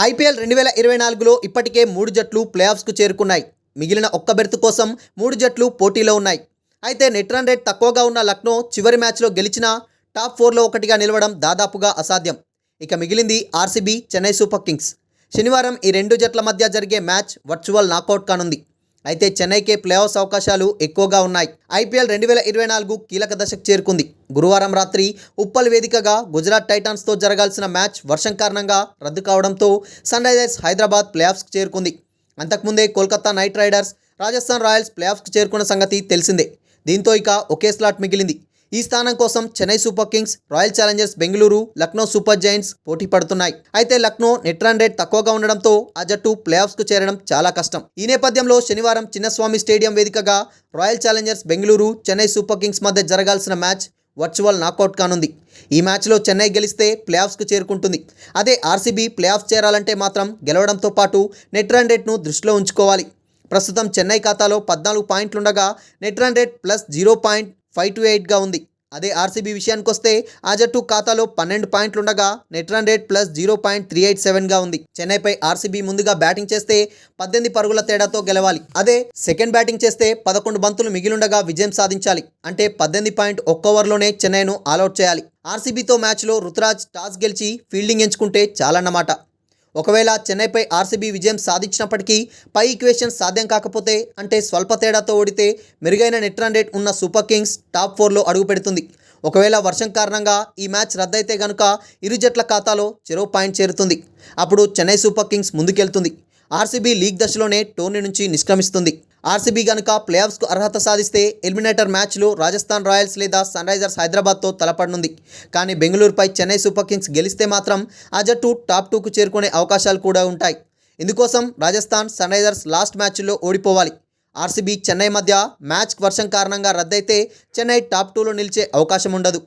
IPL 2024లో ఇప్పటికే 3 జట్లు ప్లేఆఫ్స్కు చేరుకున్నాయి. మిగిలిన ఒక్క బెర్త్ కోసం 3 జట్లు పోటీలో ఉన్నాయి. అయితే నెట్ రన్ రేట్ తక్కువగా ఉన్న లక్నో చివరి మ్యాచ్లో గెలిచినా టాప్ 4లో ఒకటిగా నిలవడం దాదాపుగా అసాధ్యం. ఇక మిగిలింది ఆర్సీబీ, చెన్నై సూపర్ కింగ్స్. శనివారం ఈ రెండు జట్ల మధ్య జరిగే మ్యాచ్ వర్చువల్ నాకౌట్ కానుంది. అయితే చెన్నైకే ప్లేఆఫ్స్ అవకాశాలు ఎక్కువగా ఉన్నాయి. ఐపీఎల్ 2024 కీలక దశకు చేరుకుంది. గురువారం రాత్రి ఉప్పల్ వేదికగా గుజరాత్ టైటాన్స్తో జరగాల్సిన మ్యాచ్ వర్షం కారణంగా రద్దు కావడంతో సన్ రైజర్స్ హైదరాబాద్ ప్లేఆఫ్స్కు చేరుకుంది. అంతకుముందే Kolkata Knight Riders, Rajasthan Royals ప్లేఆఫ్స్కు చేరుకున్న సంగతి తెలిసిందే. దీంతో ఇక ఒకే స్లాట్ మిగిలింది. ఈ స్థానం కోసం Chennai super Kings, royal Challengers Bengaluru, Lucknow super Giants పోటీ పడుతున్నాయి. అయితే లక్నో నెట్ రన్ రేట్ తక్కువగా ఉండడంతో ఆ జట్టు ప్లేఆఫ్స్కు చేరడం చాలా కష్టం. ఈ నేపథ్యంలో శనివారం చిన్నస్వామి స్టేడియం వేదికగా royal Challengers Bengaluru, Chennai super Kings మధ్య జరగాల్సిన మ్యాచ్ వర్చువల్ నాకౌట్ కానుంది. ఈ మ్యాచ్లో చెన్నై గెలిస్తే ప్లేఆఫ్స్కు చేరుకుంటుంది. అదే ఆర్సీబీ ప్లేఆఫ్స్ చేరాలంటే మాత్రం గెలవడంతో పాటు నెట్ రన్ రేట్ను దృష్టిలో ఉంచుకోవాలి. ప్రస్తుతం చెన్నై ఖాతాలో 14 పాయింట్లుండగా నెట్ రన్ రేట్ ప్లస్ 0.528గా ఉంది. అదే ఆర్సీబీ విషయానికొస్తే ఆ జట్టు ఖాతాలో 12 పాయింట్లుండగా నెట్ రన్ రేట్ ప్లస్ 0.387గా ఉంది. చెన్నైపై ఆర్సీబీ ముందుగా బ్యాటింగ్ చేస్తే 18 పరుగుల తేడాతో గెలవాలి. అదే సెకండ్ బ్యాటింగ్ చేస్తే 11 బంతులు మిగిలుండగా విజయం సాధించాలి. అంటే 18.1 ఓవర్లోనే చెన్నైను ఆలౌట్ చేయాలి. ఆర్సీబీతో మ్యాచ్లో రుతురాజ్ టాస్ గెలిచి ఫీల్డింగ్ ఎంచుకుంటే చాలన్నమాట. ఒకవేళ చెన్నైపై ఆర్సీబీ విజయం సాధించినప్పటికీ పై ఈక్వేషన్ సాధ్యం కాకపోతే, అంటే స్వల్ప తేడాతో ఓడితే మెరుగైన నెట్ రన్ రేట్ ఉన్న సూపర్ కింగ్స్ టాప్ 4లో అడుగుపెడుతుంది. ఒకవేళ వర్షం కారణంగా ఈ మ్యాచ్ రద్దయితే గనుక ఇరు జట్ల ఖాతాలో చెరో పాయింట్ చేరుతుంది. అప్పుడు చెన్నై సూపర్ కింగ్స్ ముందుకెళ్తుంది. ఆర్సీబీ లీగ్ దశలోనే టోర్నీ నుంచి నిష్క్రమిస్తుంది. ఆర్సీబీ గనుక ప్లేఆఫ్స్కు అర్హత సాధిస్తే ఎలిమినేటర్ మ్యాచ్లో రాజస్థాన్ రాయల్స్ లేదా సన్ రైజర్స్ హైదరాబాద్తో తలపడనుంది. కానీ బెంగళూరుపై చెన్నై సూపర్ కింగ్స్ గెలిస్తే మాత్రం ఆ జట్టు టాప్ 2కు చేరుకునే అవకాశాలు కూడా ఉంటాయి. ఇందుకోసం రాజస్థాన్, సన్ రైజర్స్ లాస్ట్ మ్యాచ్లో ఓడిపోవాలి. ఆర్సీబీ, చెన్నై మధ్య మ్యాచ్ వర్షం కారణంగా రద్దయితే చెన్నై టాప్ 2లో నిలిచే అవకాశం ఉండదు.